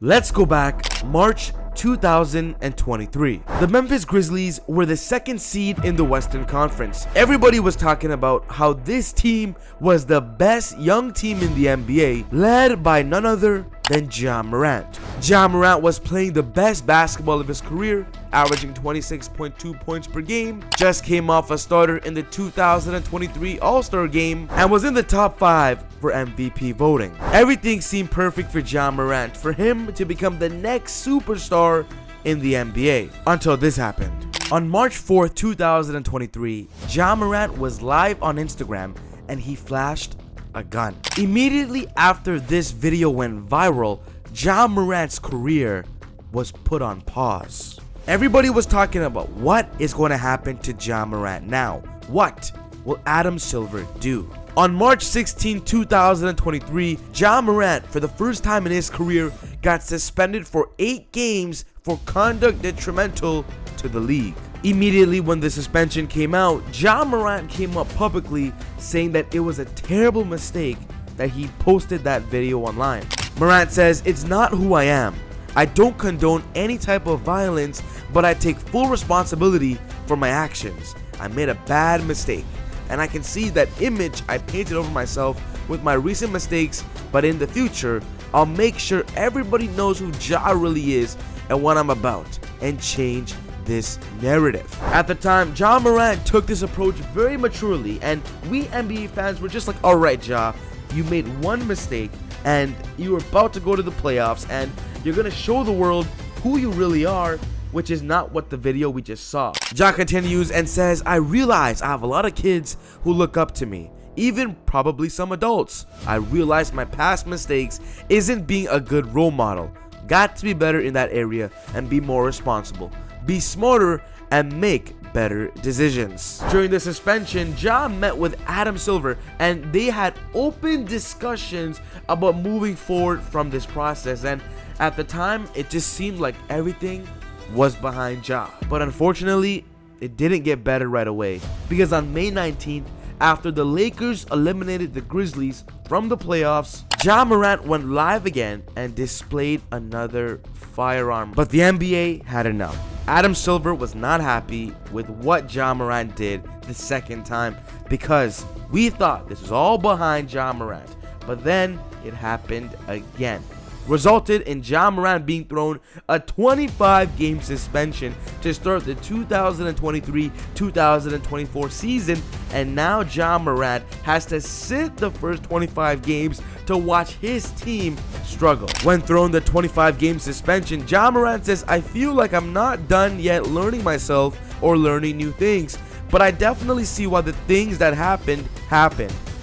Let's go back March 2023. The Memphis Grizzlies were the second seed in the Western Conference. Everybody was talking about how this team was the best young team in the NBA, led by none other than Ja Morant. Ja Morant was playing the best basketball of his career, averaging 26.2 points per game, just came off a starter in the 2023 All-Star game, and was in the top 5 for MVP voting. Everything seemed perfect for Ja Morant, for him to become the next superstar in the NBA, until this happened. On March 4th, 2023, Ja Morant was live on Instagram and he flashed a gun. Immediately after this video went viral, Ja Morant's career was put on pause. Everybody was talking about what is going to happen to Ja Morant now. What will Adam Silver do? On March 16, 2023, Ja Morant, for the first time in his career, got suspended for 8 games for conduct detrimental to the league. Immediately when the suspension came out, Ja Morant came up publicly saying that it was a terrible mistake that he posted that video online. Morant says, "It's not who I am. I don't condone any type of violence, but I take full responsibility for my actions. I made a bad mistake, and I can see that image I painted over myself with my recent mistakes, but in the future, I'll make sure everybody knows who Ja really is and what I'm about, and change this narrative." At the time, Ja Morant took this approach very maturely, and we NBA fans were just like, "Alright, Ja, you made one mistake, and you were about to go to the playoffs, and you're gonna show the world who you really are," which is not what the video we just saw. Ja continues and says, "I realize I have a lot of kids who look up to me, even probably some adults. I realize my past mistakes isn't being a good role model. Got to be better in that area and be more responsible. Be smarter and make better decisions." During the suspension, Ja met with Adam Silver and they had open discussions about moving forward from this process, and at the time it just seemed like everything was behind Ja. But unfortunately, it didn't get better right away, because on May 19th, after the Lakers eliminated the Grizzlies from the playoffs, Ja Morant went live again and displayed another firearm. But the NBA had enough. Adam Silver was not happy with what Ja Morant did the second time, because we thought this was all behind Ja Morant. But then it happened again, resulted in Ja Morant being thrown a 25-game suspension to start the 2023-2024 season, and now Ja Morant has to sit the first 25 games to watch his team struggle. When thrown the 25-game suspension, Ja Morant says, "I feel like I'm not done yet learning myself or learning new things, but I definitely see why the things that happened.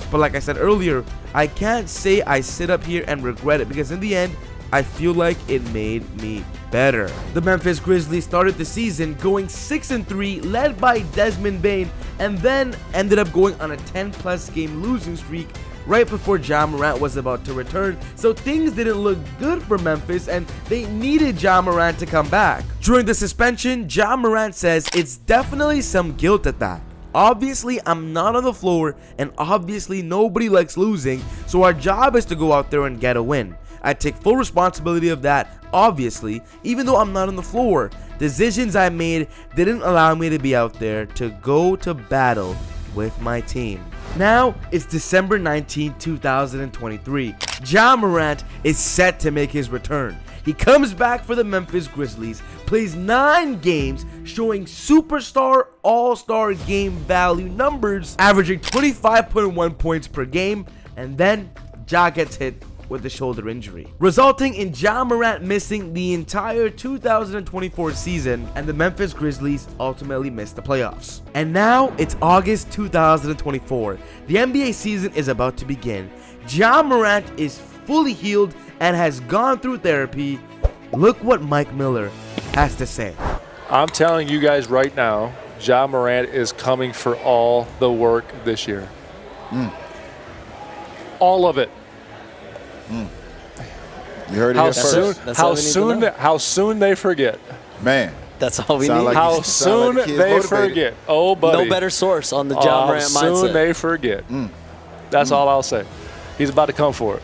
But like I said earlier, I can't say I sit up here and regret it, because in the end, I feel like it made me better." The Memphis Grizzlies started the season going 6-3, led by Desmond Bane, and then ended up going on a 10+ game losing streak right before Ja Morant was about to return. So things didn't look good for Memphis, and they needed Ja Morant to come back. During the suspension, Ja Morant says, "It's definitely some guilt at that. Obviously, I'm not on the floor, and obviously nobody likes losing, so our job is to go out there and get a win. I take full responsibility of that, obviously, even though I'm not on the floor. Decisions I made didn't allow me to be out there to go to battle with my team." Now, it's December 19, 2023. Ja Morant is set to make his return. He comes back for the Memphis Grizzlies, plays 9 games, showing superstar all-star game value numbers, averaging 25.1 points per game, and then Ja gets hit with a shoulder injury, resulting in Ja Morant missing the entire 2024 season, and the Memphis Grizzlies ultimately missed the playoffs. And now it's August 2024. The NBA season is about to begin. Ja Morant is fully healed and has gone through therapy. Look what Mike Miller has to say. "I'm telling you guys right now, Ja Morant is coming for all the work this year. All of it." You heard it here first. How soon they forget. Man. That's all we need. Like How soon they forget. Oh, buddy. No better source on the Ja Morant mindset. How soon they forget. That's all I'll say. He's about to come for it.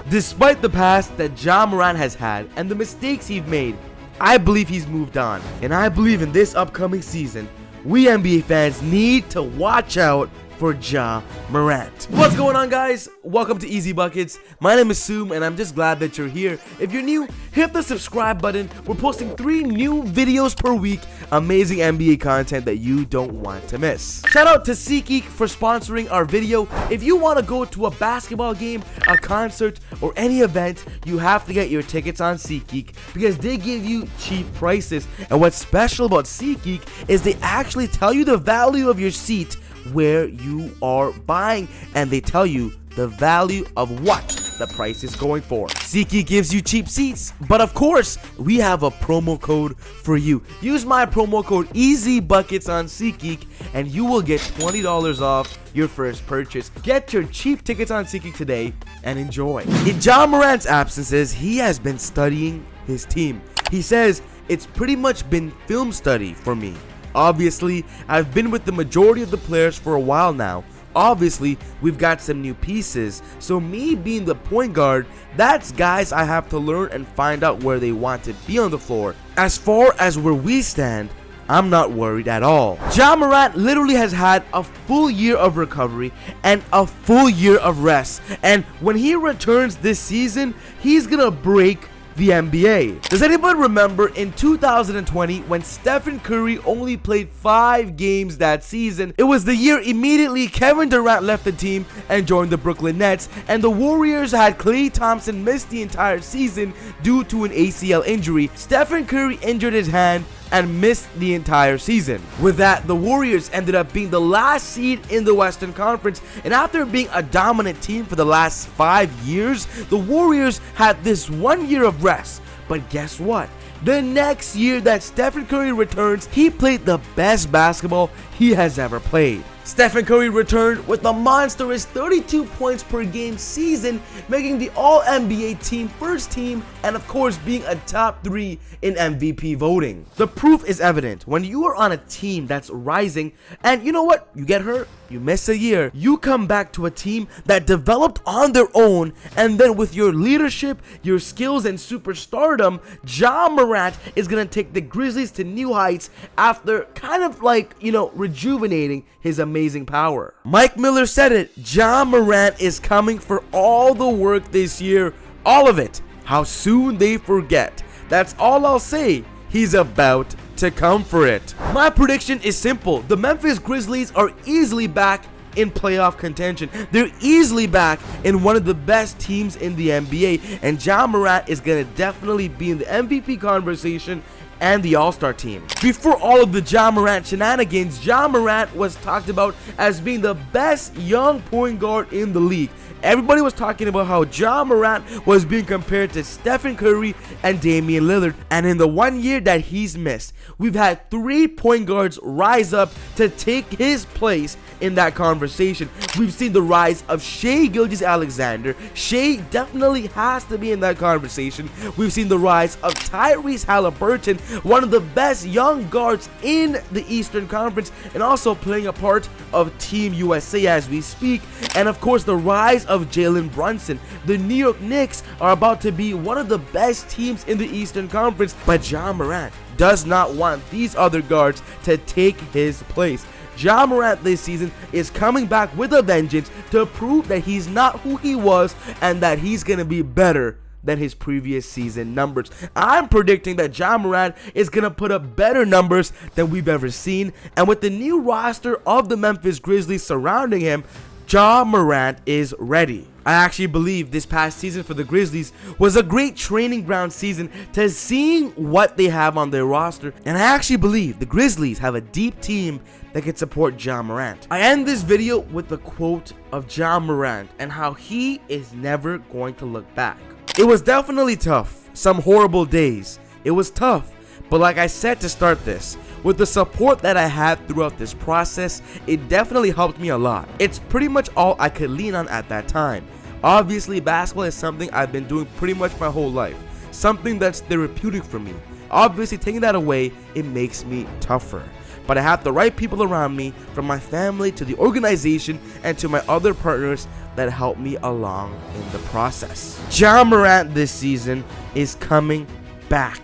Despite the past that Ja Morant has had and the mistakes he's made, I believe he's moved on. And I believe in this upcoming season, we NBA fans need to watch out for Ja Morant. What's going on, guys? Welcome to Easy Buckets. My name is Soom and I'm just glad that you're here. If you're new, hit the subscribe button. We're posting 3 new videos per week. Amazing NBA content that you don't want to miss. Shout out to SeatGeek for sponsoring our video. If you want to go to a basketball game, a concert, or any event, you have to get your tickets on SeatGeek because they give you cheap prices. And what's special about SeatGeek is they actually tell you the value of your seat where you are buying, and they tell you the value of what the price is going for. SeatGeek gives you cheap seats, but of course we have a promo code for you. Use my promo code EasyBuckets on SeatGeek and you will get $20 off your first purchase. Get your cheap tickets on SeatGeek today and enjoy. In Ja Morant's absences, he has been studying his team. He says it's pretty much been film study for me. Obviously, I've been with the majority of the players for a while now. Obviously, we've got some new pieces, so me being the point guard, that's guys I have to learn and find out where they want to be on the floor. As far as where we stand, I'm not worried at all. Ja Morant literally has had a full year of recovery and a full year of rest, and when he returns this season, he's gonna break the NBA. Does anybody remember in 2020 when Stephen Curry only played 5 games that season? It was the year immediately Kevin Durant left the team and joined the Brooklyn Nets, and the Warriors had Klay Thompson miss the entire season due to an ACL injury. Stephen Curry injured his hand and missed the entire season. With that, the Warriors ended up being the last seed in the Western Conference, and after being a dominant team for the last 5 years, the Warriors had this 1 year of rest. But guess what? The next year that Stephen Curry returns, he played the best basketball he has ever played. Stephen Curry returned with a monstrous 32 points per game season, making the All-NBA team first team, and of course being a top 3 in MVP voting. The proof is evident. When you are on a team that's rising, and you know what? You get hurt, you miss a year, you come back to a team that developed on their own, and then with your leadership, your skills, and superstardom, Ja Morant is gonna take the Grizzlies to new heights after kind of like, rejuvenating his amazing power. Mike Miller said it, Ja Morant is coming for all the work this year, all of it. How soon they forget. That's all I'll say. He's about to come for it. My prediction is simple. The Memphis Grizzlies are easily back in playoff contention. They're easily back in one of the best teams in the NBA, and Ja Morant is gonna definitely be in the MVP conversation and the All-Star team. Before all of the Ja Morant shenanigans, Ja Morant was talked about as being the best young point guard in the league. Everybody was talking about how Ja Morant was being compared to Stephen Curry and Damian Lillard, and in the 1 year that he's missed, we've had 3 point guards rise up to take his place in that conversation. We've seen the rise of Shai Gilgeous-Alexander. Shai definitely has to be in that conversation. We've seen the rise of Tyrese Halliburton, one of the best young guards in the Eastern Conference, and also playing a part of Team USA as we speak. And of course, the rise of Jalen Brunson. The New York Knicks are about to be one of the best teams in the Eastern Conference, but Ja Morant does not want these other guards to take his place. Ja Morant this season is coming back with a vengeance to prove that he's not who he was and that he's going to be better than his previous season numbers. I'm predicting that Ja Morant is going to put up better numbers than we've ever seen, and with the new roster of the Memphis Grizzlies surrounding him, Ja Morant is ready. I actually believe this past season for the Grizzlies was a great training ground season to seeing what they have on their roster, and I actually believe the Grizzlies have a deep team that can support Ja Morant. I end this video with the quote of Ja Morant and how he is never going to look back. It was definitely tough, some horrible days. It was tough, but like I said to start this, with the support that I had throughout this process, it definitely helped me a lot. It's pretty much all I could lean on at that time. Obviously, basketball is something I've been doing pretty much my whole life, something that's therapeutic for me. Obviously, taking that away, it makes me tougher. But I have the right people around me, from my family to the organization and to my other partners, that helped me along in the process. Ja Morant this season is coming back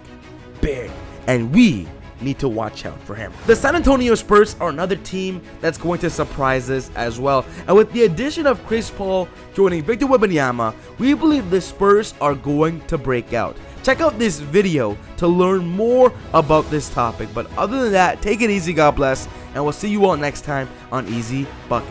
big, and we need to watch out for him. The San Antonio Spurs are another team that's going to surprise us as well, and with the addition of Chris Paul joining Victor Wembanyama, we believe the Spurs are going to break out. Check out this video to learn more about this topic, but other than that, take it easy, God bless, and we'll see you all next time on Easy Bucket.